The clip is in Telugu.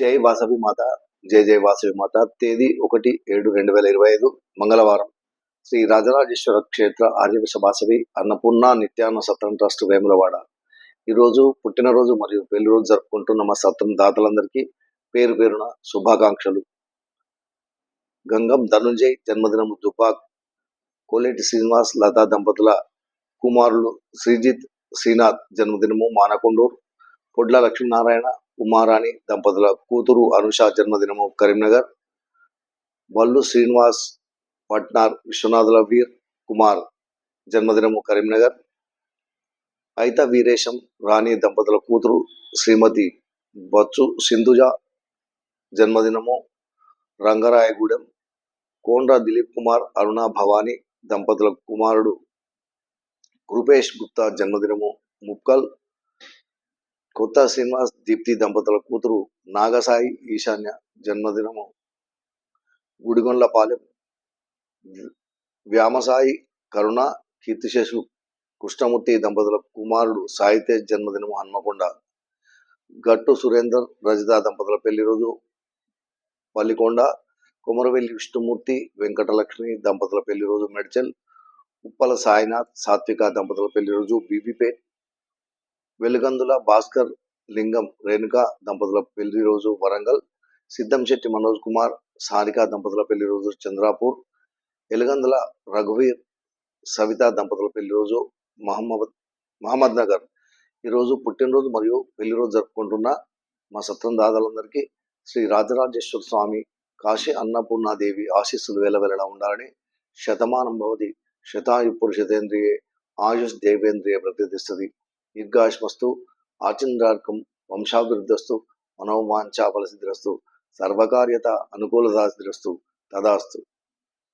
జై వాసవి మాత. జై జై వాసవి మాత. తేదీ 1/7/2025 మంగళవారం. శ్రీ రాజరాజేశ్వర క్షేత్ర ఆర్యవశ వాసవి అన్నపూర్ణ నిత్యాన్న సత్రం ట్రస్ట్ వేములవాడ. ఈరోజు పుట్టినరోజు మరియు పెళ్లి రోజు జరుపుకుంటున్న మా సత్రం దాతలందరికీ పేరు పేరున శుభాకాంక్షలు. గంగం ధనుంజయ్ జన్మదినము దుపాక్. కోలేటి శ్రీనివాస్ లతా దంపతుల కుమారులు శ్రీజిత్ శ్రీనాథ్ జన్మదినము మానకొండూరు. పొడ్ల లక్ష్మీనారాయణ ఉమారాణి దంపతుల కూతురు అనుష జన్మదినము కరీంనగర్. వల్లు శ్రీనివాస్ పట్నార్ విశ్వనాథుల వీర్ కుమార్ జన్మదినము కరీంనగర్. అయిత వీరేశం రాణి దంపతుల కూతురు శ్రీమతి బచ్చు సింధుజ జన్మదినము రంగరాయగూడెం. కోండ్ర దిలీప్ కుమార్ అరుణ భవానీ దంపతుల కుమారుడు కృపేష్ గుప్తా జన్మదినము ముక్కల్. కొత్త శ్రీనివాస్ దీప్తి దంపతుల కూతురు నాగసాయి ఈశాన్య జన్మదినము గుడిగొండ్లపాలెం. వ్యామసాయి కరుణ కీర్తిశేషు కృష్ణమూర్తి దంపతుల కుమారుడు సాయితేజ్ జన్మదినము హన్మకొండ. గట్టు సురేందర్ రజిత దంపతుల పెళ్లి రోజు పల్లికొండ. కొమరవెల్లి విష్ణుమూర్తి వెంకటలక్ష్మి దంపతుల పెళ్లి రోజు మెడ్చల్. ఉప్పల సాయినాథ్ సాత్విక దంపతుల పెళ్లి రోజు బీబీపేట్. వెలుగందుల భాస్కర్ లింగం రేణుక దంపతుల పెళ్లి రోజు వరంగల్. సిద్ధంశెట్టి మనోజ్ కుమార్ సారిక దంపతుల పెళ్లి రోజు చంద్రాపూర్. ఎలుగందుల రఘువీర్ సవిత దంపతుల పెళ్లి రోజు మహమ్మద్ నగర్. ఈరోజు పుట్టినరోజు మరియు పెళ్లి రోజు జరుపుకుంటున్న మా సత్రం దాదాలందరికీ శ్రీ రాజరాజేశ్వర స్వామి కాశీ అన్నపూర్ణాదేవి ఆశీస్సులు వేలవెలలా ఉండాలని. శతమానం భవతి శతాయు పురుషతేంద్రియే ఆయుష్ దేవేంద్రియ ప్రతిష్టతి. దీర్ఘాయుష్మస్తు ఆచంద్రార్కం వంశాభివృద్ధస్తు మనోవాంఛా ఫలసిద్ధిరస్తు సర్వకార్యత అనుకూలతాసిద్ధిరస్తు తదాస్తు.